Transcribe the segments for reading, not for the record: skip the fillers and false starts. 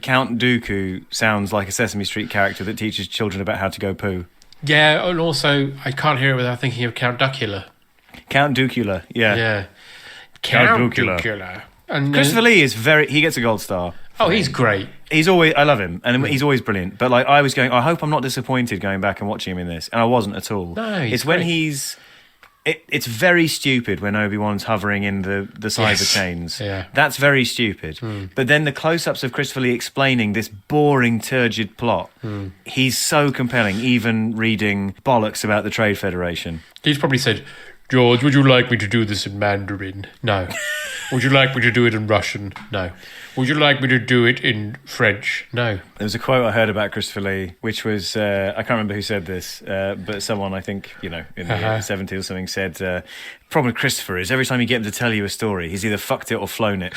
Count Dooku sounds like a Sesame Street character that teaches children about how to go poo. Yeah, and also, I can't hear it without thinking of Count Duckula. Count Dookula, yeah. Yeah. Count Dookula. And Christopher Lee is he gets a gold star. Oh, he's great. I love him, and he's always brilliant. But like, I was going, I hope I'm not disappointed going back and watching him in this, and I wasn't at all. No, it's when it's very stupid when Obi-Wan's hovering in the cyber chains. Yeah. That's very stupid. But then the close-ups of Christopher Lee explaining this boring, turgid plot, he's so compelling, even reading bollocks about the Trade Federation. He's probably said, George, would you like me to do this in Mandarin? No. Would you like me to do it in Russian? No. Would you like me to do it in French? No. There was a quote I heard about Christopher Lee, which was, I can't remember who said this, but someone, I think, in the 70s or something, said, problem with Christopher is every time you get him to tell you a story, he's either fucked it or flown it.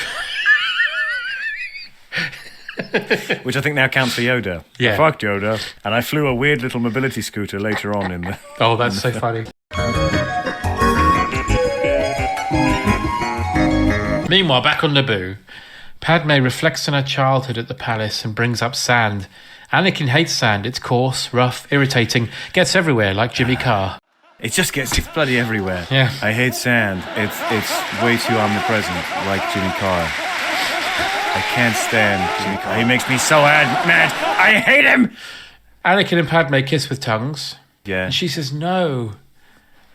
Which I think now counts for Yoda. Yeah. I fucked Yoda, and I flew a weird little mobility scooter later on in the... Oh, that's so funny. Meanwhile, back on Naboo, Padme reflects on her childhood at the palace and brings up sand. Anakin hates sand. It's coarse, rough, irritating, gets everywhere like Jimmy Carr. It's bloody everywhere. Yeah. I hate sand. It's way too omnipresent, like Jimmy Carr. I can't stand Jimmy Carr. He makes me so mad. I hate him! Anakin and Padme kiss with tongues. Yeah. And she says, no,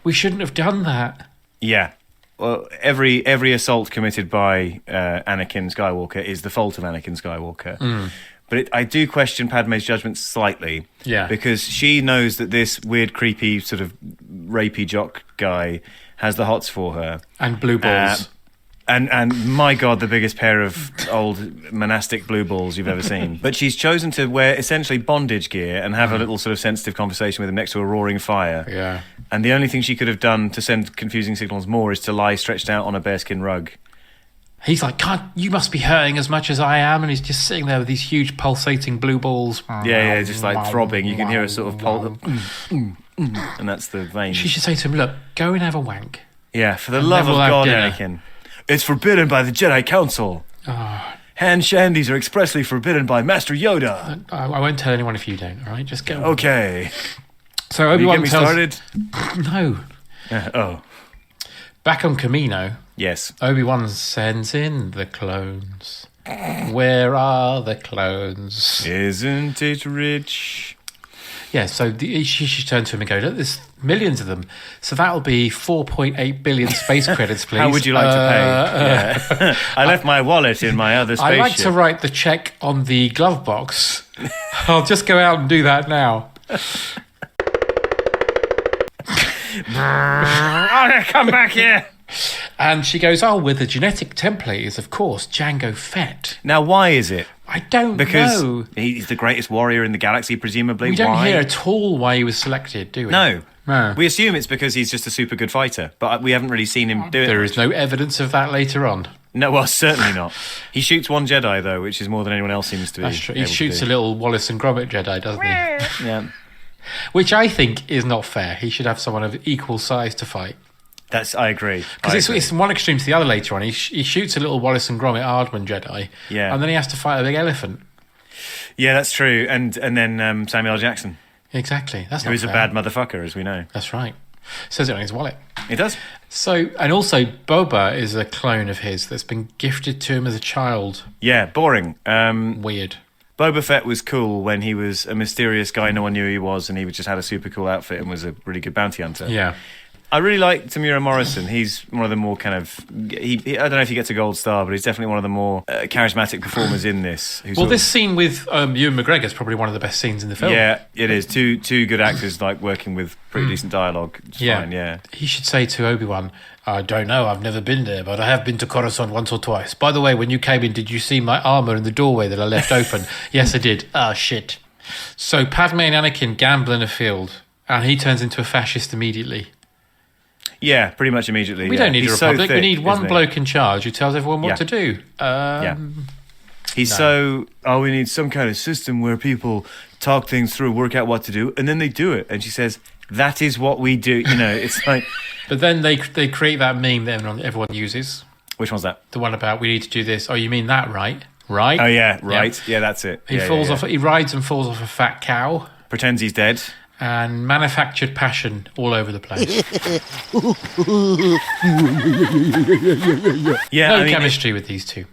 we shouldn't have done that. Yeah. Well, every assault committed by Anakin Skywalker is the fault of Anakin Skywalker. But I do question Padme's judgment slightly. Yeah. Because she knows that this weird, creepy, sort of rapey jock guy has the hots for her. And blue balls. And my God, the biggest pair of old monastic blue balls you've ever seen. But she's chosen to wear essentially bondage gear and have a little sort of sensitive conversation with him next to a roaring fire. Yeah. And the only thing she could have done to send confusing signals more is to lie stretched out on a bearskin rug. He's like, you must be hurting as much as I am. And he's just sitting there with these huge pulsating blue balls. Yeah, just like throbbing. You can hear a sort of pulse. And that's the vein. She should say to him, look, go and have a wank. Yeah, for the love of God, Anakin. It's forbidden by the Jedi Council. Hand shandies are expressly forbidden by Master Yoda. I won't tell anyone if you don't, all right? Just go. Okay. So Obi-Wan started? No. Back on Camino. Yes. Obi-Wan sends in the clones. Where are the clones? Isn't it rich? Yeah, so she should turn to him and go, look, there's millions of them. So that'll be 4.8 billion space credits, please. How would you like to pay? Yeah. I left my wallet in my other spaceship. I like to write the check on the glove box. I'll just go out and do that now. Come back here. And she goes, with the genetic template is, of course, Jango Fett. Now, why is it? I don't know. Because he's the greatest warrior in the galaxy, presumably. We don't hear at all why he was selected, do we? No. No. We assume it's because he's just a super good fighter, but we haven't really seen him do it. There is no evidence of that later on. No, well, certainly not. He shoots one Jedi, though, which is more than anyone else seems to be. That's true. He shoots a little Wallace and Gromit Jedi, doesn't he? Yeah. Which I think is not fair. He should have someone of equal size to fight. I agree. Because it's one extreme to the other later on. He shoots a little Wallace and Gromit Aardman Jedi, and then he has to fight a big elephant. Yeah, that's true. And then Samuel L. Jackson. Exactly. That's who is fair. A bad motherfucker, as we know. That's right. Says it on his wallet. It does. So, and also Boba is a clone of his that's been gifted to him as a child. Yeah, boring. Weird. Boba Fett was cool when he was a mysterious guy no one knew who he was, and he just had a super cool outfit and was a really good bounty hunter. Yeah. I really like Tamura Morrison. He's one of the more kind of... I don't know if he gets a gold star, but he's definitely one of the more charismatic performers in this. Well, this scene with Ewan McGregor is probably one of the best scenes in the film. Yeah, it is. Two good actors like working with pretty decent dialogue. It's fine, yeah. He should say to Obi-Wan, I don't know, I've never been there, but I have been to Coruscant once or twice. By the way, when you came in, did you see my armour in the doorway that I left open? Yes, I did. Shit. So Padme and Anakin gamble in a field, and he turns into a fascist immediately. Yeah, pretty much immediately. We don't need a republic. So thick, we need one bloke in charge who tells everyone what to do. He's we need some kind of system where people talk things through, work out what to do, and then they do it. And she says, that is what we do. You know, it's like... But then they create that meme that everyone uses. Which one's that? The one about, we need to do this. Oh, you mean that, right? right? Oh yeah, right. Yeah, that's it. He falls off. He rides and falls off a fat cow. Pretends he's dead. And manufactured passion all over the place. Yeah, no chemistry with these two.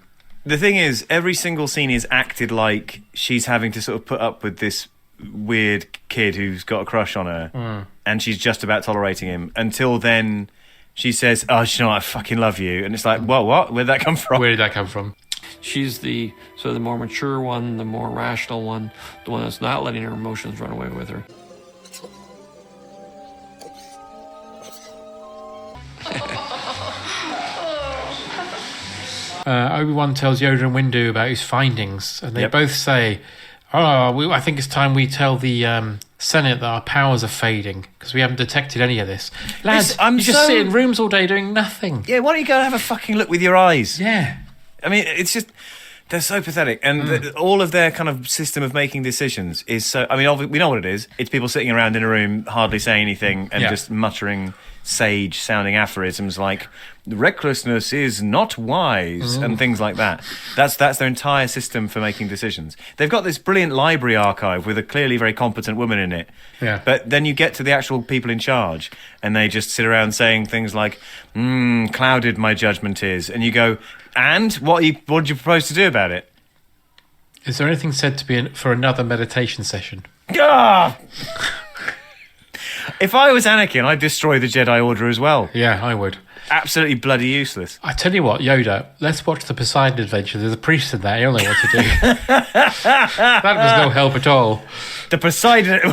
The thing is, every single scene is acted like she's having to sort of put up with this weird kid who's got a crush on her, and she's just about tolerating him. Until then, she says, "Oh, you know what? I fucking love you," and it's like, "Well, what? Where'd that come from?" Where did that come from? She's the more mature one, the more rational one, the one that's not letting her emotions run away with her. Obi-Wan tells Yoda and Windu about his findings, and they both say, I think it's time we tell the Senate that our powers are fading, because we haven't detected any of this. Lads, you just sit in rooms all day doing nothing. Yeah, why don't you go and have a fucking look with your eyes? Yeah. I mean, it's just... They're so pathetic. And all of their kind of system of making decisions is so... I mean, we know what it is. It's people sitting around in a room, hardly saying anything, and just muttering sage-sounding aphorisms like, recklessness is not wise, and things like that. That's their entire system for making decisions. They've got this brilliant library archive with a clearly very competent woman in it. Yeah. But then you get to the actual people in charge, and they just sit around saying things like, clouded my judgment is. And you go... And what did you propose to do about it? Is there anything said to be for another meditation session? Ah! If I was Anakin, I'd destroy the Jedi Order as well. Yeah, I would. Absolutely bloody useless. I tell you what, Yoda, let's watch the Poseidon Adventure. There's a priest in that. He'll know what to do. That was no help at all. The Poseidon...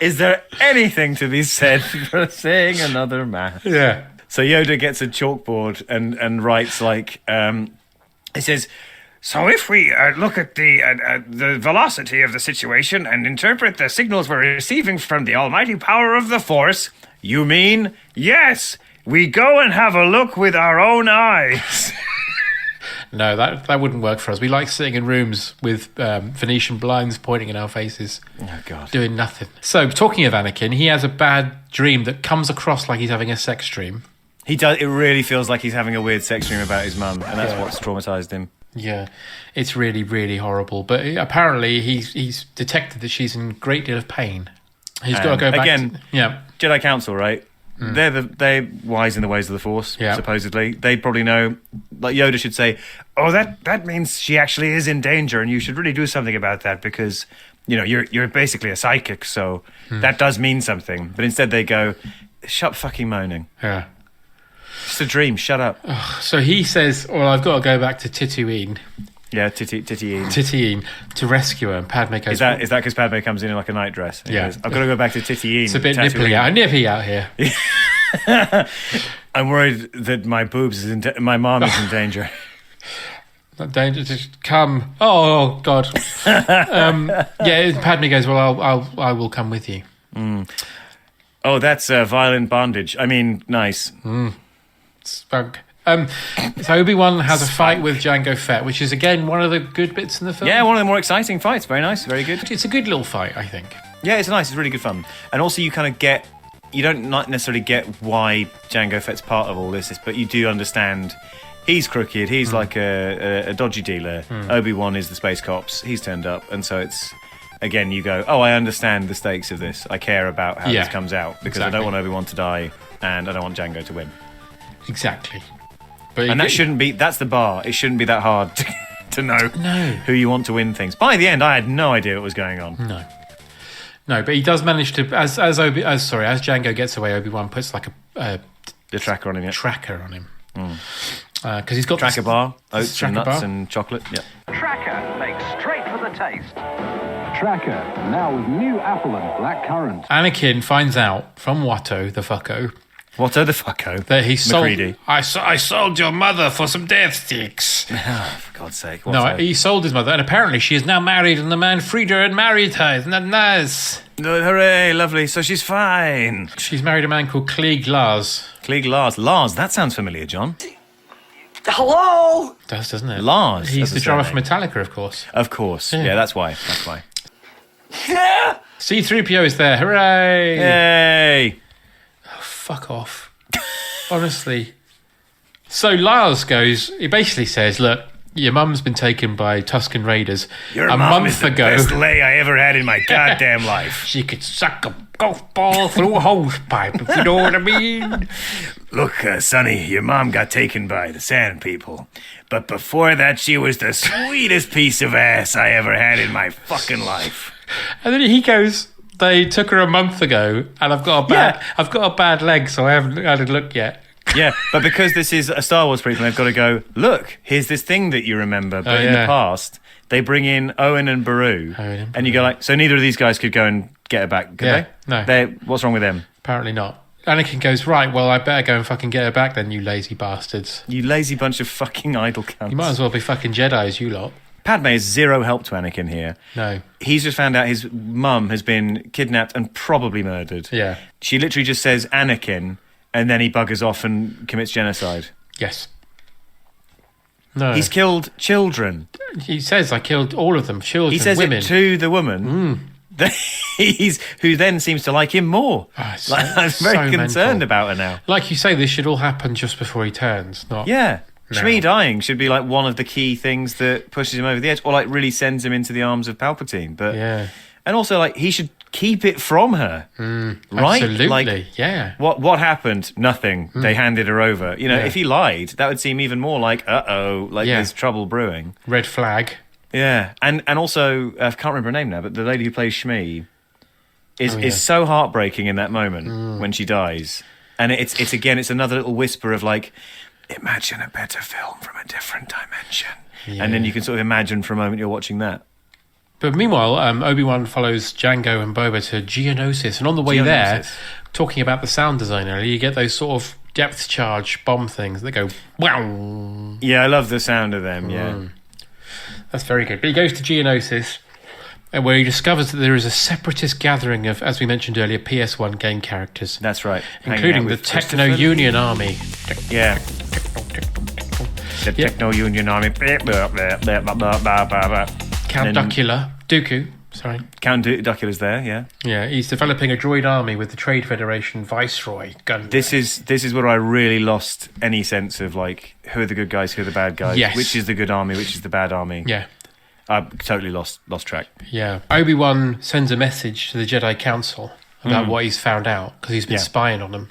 Is there anything to be said for saying another mass? Yeah. So Yoda gets a chalkboard and writes like, it says, so if we look at the velocity of the situation and interpret the signals we're receiving from the almighty power of the Force, you mean, yes, we go and have a look with our own eyes. No, that wouldn't work for us. We like sitting in rooms with Venetian blinds pointing in our faces. Oh, God. Doing nothing. So, talking of Anakin, he has a bad dream that comes across like he's having a sex dream. He does. It really feels like he's having a weird sex dream about his mum, and that's what's traumatised him. Yeah, it's really, really horrible. But apparently he's detected that she's in a great deal of pain. He's got to go back again, Jedi Council, right? They're wise in the ways of the Force, supposedly. They probably know, like Yoda should say, oh, that means she actually is in danger and you should really do something about that because, you know, you're basically a psychic, so that does mean something. But instead they go, shut fucking moaning. Yeah. It's a dream, shut up. So he says, well, I've got to go back to Tatooine. Yeah, Tittyine. Tittyine to rescue her, and Padme goes... Is that because Padme comes in like a night dress? Yeah. Goes, I've got to go back to Tittyine. It's a bit nippy out here. I'm worried that my boobs my mom is in danger. Not danger to come. Oh God. Padme goes, well, I will come with you. Oh, that's violent bondage. I mean, nice. Spunk. So Obi-Wan has a fight with Jango Fett, which is again one of the good bits in the film. Yeah, one of the more exciting fights. Very nice, very good. It's a good little fight, I think. Yeah, it's nice. It's really good fun. And also you kind of you don't not necessarily get why Jango Fett's part of all this, but you do understand he's crooked. He's like a dodgy dealer. Obi-Wan is the space cops. He's turned up. And so it's, again, you go, oh, I understand the stakes of this. I care about how this comes out because I don't want Obi-Wan to die and I don't want Jango to win. Exactly. And that's the bar. It shouldn't be that hard to know who you want to win things. By the end, I had no idea what was going on. No, but he does manage to, as Jango gets away, Obi-Wan puts like the tracker on him. Yeah. Tracker on him. Because he's got tracker bar, oats and nuts and chocolate. Yeah. Tracker makes straight for the taste. Tracker, now with new apple and black currant. Anakin finds out from Watto the fucko. Watto the fucko? That he sold... McCready. I sold your mother for some death sticks. Oh, for God's sake. He sold his mother, and apparently she is now married, and the man freed her and married her. Isn't that nice? Hooray, lovely. So she's fine. She's married a man called Klieg Lars. Klieg Lars. Lars, that sounds familiar, John. Hello? It does, doesn't it? Lars. He's the drummer for Metallica, of course. Of course. Yeah, that's why. C-3PO is there. Hooray! Yay! Oh, fuck off. Honestly. So Lars he basically says, look, your mum's been taken by Tusken Raiders Your a mom month is the ago. best lay I ever had in my goddamn life. She could suck a golf ball through a hose pipe, if you know what I mean. Look, Sonny, your mom got taken by the Sand People. But before that, she was the sweetest piece of ass I ever had in my fucking life. And then he goes, they took her a month ago, and I've got a bad leg, so I haven't had a look yet. Yeah, but because this is a Star Wars prequel, they've got to go, look, here's this thing that you remember. But in the past, they bring in Owen and Beru. And you go like, so neither of these guys could go and get her back, could they? No. What's wrong with them? Apparently not. Anakin goes, right, well, I better go and fucking get her back then, you lazy bastards. You lazy bunch of fucking idle cunts. You might as well be fucking Jedis, you lot. Padme is zero help to Anakin here. No. He's just found out his mum has been kidnapped and probably murdered. Yeah. She literally just says Anakin, and then he buggers off and commits genocide. Yes. No. He's killed children. He says, I killed all of them, children, He says women. it to the woman. Who then seems to like him more. I'm very concerned about her now. Like you say, this should all happen just before he turns, not... Yeah. No. Shmi dying should be like one of the key things that pushes him over the edge, or like really sends him into the arms of Palpatine. But yeah. And also, like, he should keep it from her. Right? Absolutely, like, yeah. What happened? Nothing. They handed her over. You know, if he lied, that would seem even more like, there's trouble brewing. Red flag. Yeah. And also, I can't remember her name now, but the lady who plays Shmi is so heartbreaking in that moment when she dies. And it's another little whisper of like, imagine a better film from a different dimension. Yeah. And then you can sort of imagine for a moment you're watching that. But meanwhile, Obi-Wan follows Django and Boba to Geonosis. And on the way there, talking about the sound design earlier, you get those sort of depth charge bomb things that go, wow. Yeah, I love the sound of them, yeah. That's very good. But he goes to Geonosis, where he discovers that there is a separatist gathering of, as we mentioned earlier, PS1 game characters. That's right. Including the Techno Union Army. Yeah. The Techno Union Army. Count Dooku. Count Dooku's there, yeah. Yeah, he's developing a droid army with the Trade Federation Viceroy gun. This is where I really lost any sense of like who are the good guys, who are the bad guys, which is the good army, which is the bad army. Yeah. I totally lost track. Yeah. Obi-Wan sends a message to the Jedi Council about what he's found out because he's been spying on them.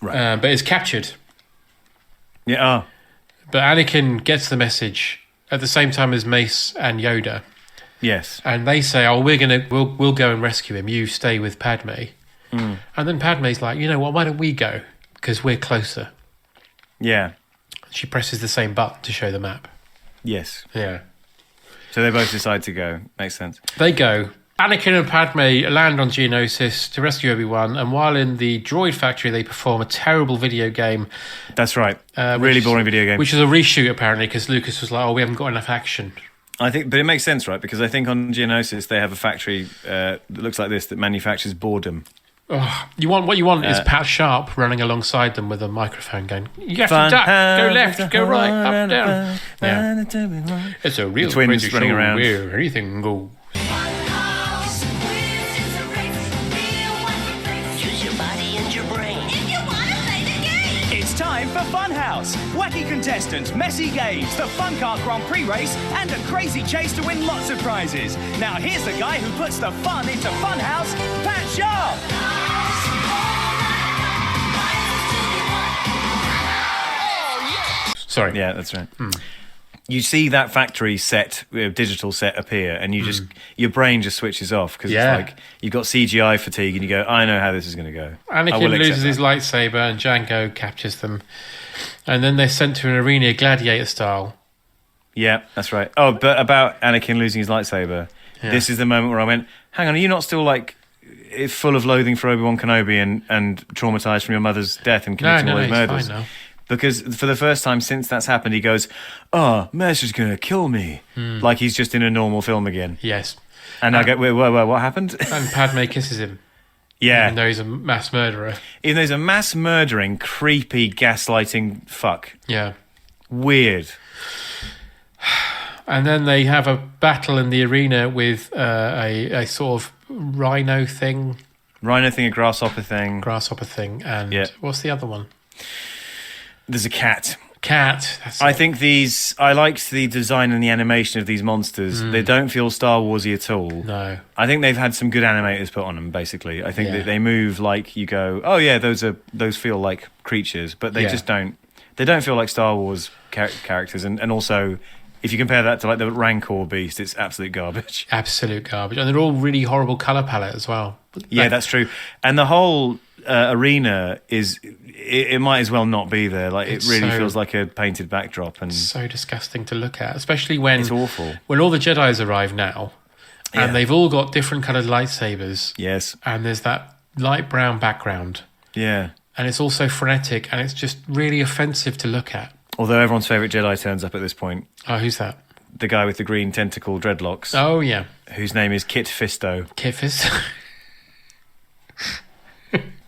Right. But is captured. Yeah. But Anakin gets the message at the same time as Mace and Yoda. Yes. And they say, "Oh, we'll go and rescue him. You stay with Padme." And then Padme's like, "You know what? Why don't we go? Because we're closer." Yeah. She presses the same button to show the map. Yes. Yeah. So they both decide to go. Makes sense. They go. Anakin and Padme land on Geonosis to rescue Obi-Wan, and while in the droid factory, they perform a terrible video game. That's right. Really boring video game. Which is a reshoot, apparently, because Lucas was like, "Oh, we haven't got enough action." I think, but it makes sense, right? Because I think on Geonosis they have a factory that looks like this that manufactures boredom. Oh, what you want is Pat Sharp running alongside them with a microphone going, "You have to duck, go left, go right, up, down." Yeah. It's a real twins crazy running show around where anything goes. It's time for Funhouse! Wacky contestants, messy games, the Fun Car Grand Prix race, and a crazy chase to win lots of prizes. Now here's the guy who puts the fun into Funhouse, Pat Sharp! Sorry. Yeah, that's right. You see that factory set, digital set appear, and you just your brain just switches off because it's like you've got CGI fatigue, and you go, "I know how this is going to go." Anakin loses his lightsaber, and Django captures them, and then they're sent to an arena, gladiator style. Yeah, that's right. Oh, but about Anakin losing his lightsaber, this is the moment where I went, "Hang on, are you not still like full of loathing for Obi-Wan Kenobi and traumatized from your mother's death and committing all those murders?" Fine now. Because for the first time since that's happened, he goes, "Oh, Mercer's going to kill me." Like he's just in a normal film again. Yes. And I go, whoa, what happened? And Padme kisses him. Yeah. Even though he's a mass murderer. Even though he's a mass murdering, creepy, gaslighting fuck. Yeah. Weird. And then they have a battle in the arena with a sort of rhino thing. Rhino thing, a grasshopper thing. And what's the other one? There's a cat. I think I liked the design and the animation of these monsters. They don't feel Star Warsy at all. No. I think they've had some good animators put on them, basically. I think that they move like you go, oh yeah, those feel like creatures, but they just don't. They don't feel like Star Wars characters. And also, if you compare that to like the Rancor beast, it's absolute garbage. Absolute garbage. And they're all really horrible colour palette as well. Yeah, that's true. And the whole arena it might as well not be there. Like it really feels like a painted backdrop, and so disgusting to look at, especially when it's awful. When all the Jedis arrive now, and they've all got different coloured lightsabers. Yes, and there's that light brown background. Yeah, and it's also frenetic, and it's just really offensive to look at. Although everyone's favourite Jedi turns up at this point. Oh, who's that? The guy with the green tentacle dreadlocks. Oh yeah, whose name is Kit Fisto. Kit Fisto.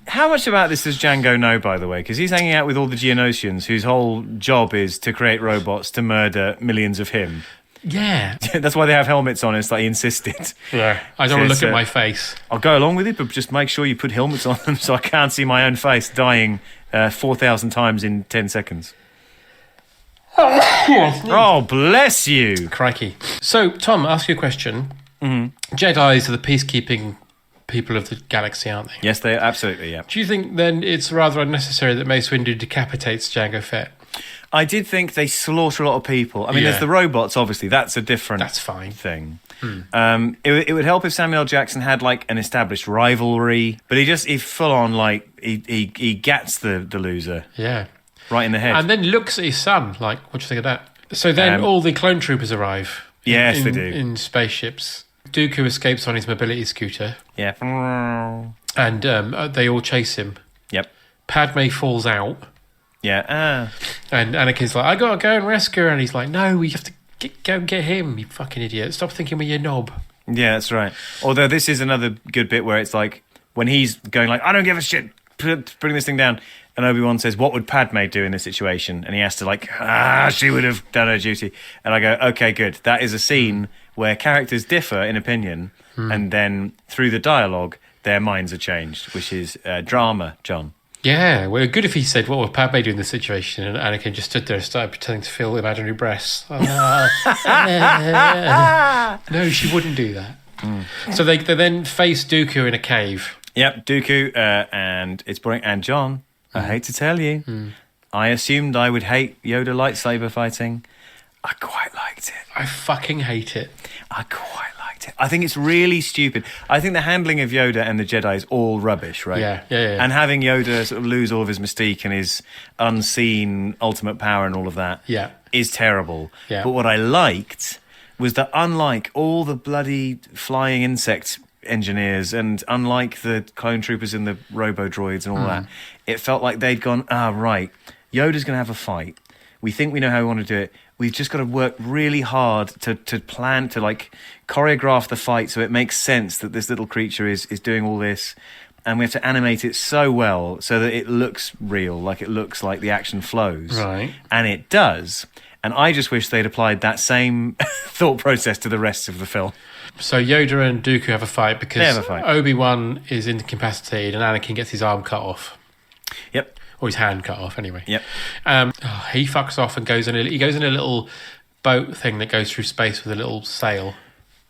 How much about this does Django know, by the way? Because he's hanging out with all the Geonosians, whose whole job is to create robots to murder millions of him. Yeah. That's why they have helmets on. It's like he insisted. Yeah. I don't want to look at my face. I'll go along with it, but just make sure you put helmets on them so I can't see my own face dying 4,000 times in 10 seconds. Oh, bless you. Crikey. So, Tom, I'll ask you a question. Mm-hmm. Jedis are the peacekeeping people of the galaxy, aren't they? Yes, they are, absolutely, yeah. Do you think then it's rather unnecessary that Mace Windu decapitates Jango Fett? I did think they slaughter a lot of people. I mean, there's the robots, obviously. That's a different thing. It would help if Samuel L. Jackson had, like, an established rivalry, but he full on, like, he gats the loser. Yeah. Right in the head. And then looks at his son, like, what do you think of that? So then all the clone troopers arrive. Yes, they do. In spaceships. Dooku escapes on his mobility scooter. Yeah. And they all chase him. Yep. Padme falls out. Yeah. And Anakin's like, I gotta go and rescue her. And he's like, no, we have to go and get him, you fucking idiot. Stop thinking with your knob. Yeah, that's right. Although this is another good bit where it's like, when he's going like, I don't give a shit, putting this thing down, and Obi-Wan says, what would Padme do in this situation? And he has to like, she would have done her duty. And I go, okay, good. That is a scene where characters differ in opinion, and then through the dialogue, their minds are changed, which is drama, John. Yeah, well, good if he said, what would Padme do in this situation? And Anakin just stood there and started pretending to feel imaginary breasts. No, she wouldn't do that. So they then face Dooku in a cave. Yep, Dooku, and it's boring. And John, I hate to tell you, I assumed I would hate Yoda lightsaber fighting. I quite liked it. I fucking hate it. I quite liked it. I think it's really stupid. I think the handling of Yoda and the Jedi is all rubbish, right? Yeah. And having Yoda sort of lose all of his mystique and his unseen ultimate power and all of that is terrible. Yeah. But what I liked was that unlike all the bloody flying insect engineers and unlike the clone troopers and the robo-droids and all that, it felt like they'd gone, right, Yoda's going to have a fight. We think we know how we want to do it. We've just got to work really hard to plan, to like choreograph the fight so it makes sense that this little creature is doing all this. And we have to animate it so well so that it looks real, like it looks like the action flows. Right. And it does. And I just wish they'd applied that same thought process to the rest of the film. So Yoda and Dooku have a fight because They have a fight. Obi-Wan is incapacitated and Anakin gets his arm cut off. Yep. Or his hand cut off, anyway. Yep. He fucks off and goes in a little boat thing that goes through space with a little sail.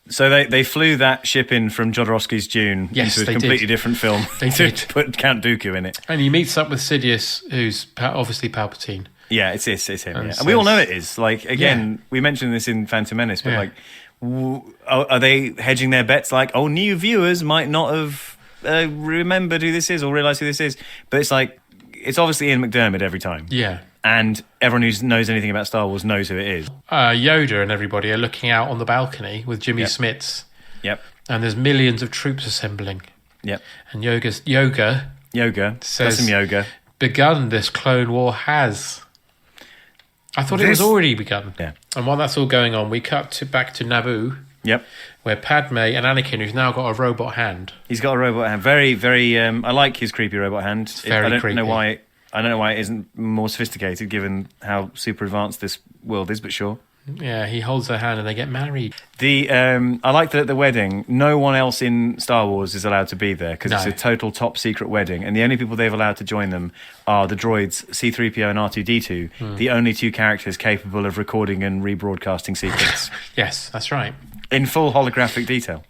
So they flew that ship in from Jodorowsky's Dune into a completely different film. They did. Put Count Dooku in it. And he meets up with Sidious, who's obviously Palpatine. Yeah, it's him. And Yeah. And we all know it is. Like, again, we mentioned this in Phantom Menace, but like, are they hedging their bets? Like, new viewers might not have remembered who this is or realised who this is. But it's like, it's obviously Ian McDiarmid every time. Yeah. And everyone who knows anything about Star Wars knows who it is. Yoda and everybody are looking out on the balcony with Jimmy Smits. Yep. And there's millions of troops assembling. Yep. And Yoga says some yoga. Begun this clone war has. I thought it was already begun. Yeah. And while that's all going on, we cut back to Naboo. Yep. Where Padme and Anakin, who's now got a robot hand. He's got a robot hand. Very, very. I like his creepy robot hand. Very creepy. I don't know why it isn't more sophisticated, given how super advanced this world is. But sure. Yeah, he holds her hand and they get married. I like that at the wedding, no one else in Star Wars is allowed to be there because it's a total top secret wedding, and the only people they've allowed to join them are the droids C-3PO and R2-D2, the only two characters capable of recording and rebroadcasting secrets. Yes, that's right. In full holographic detail.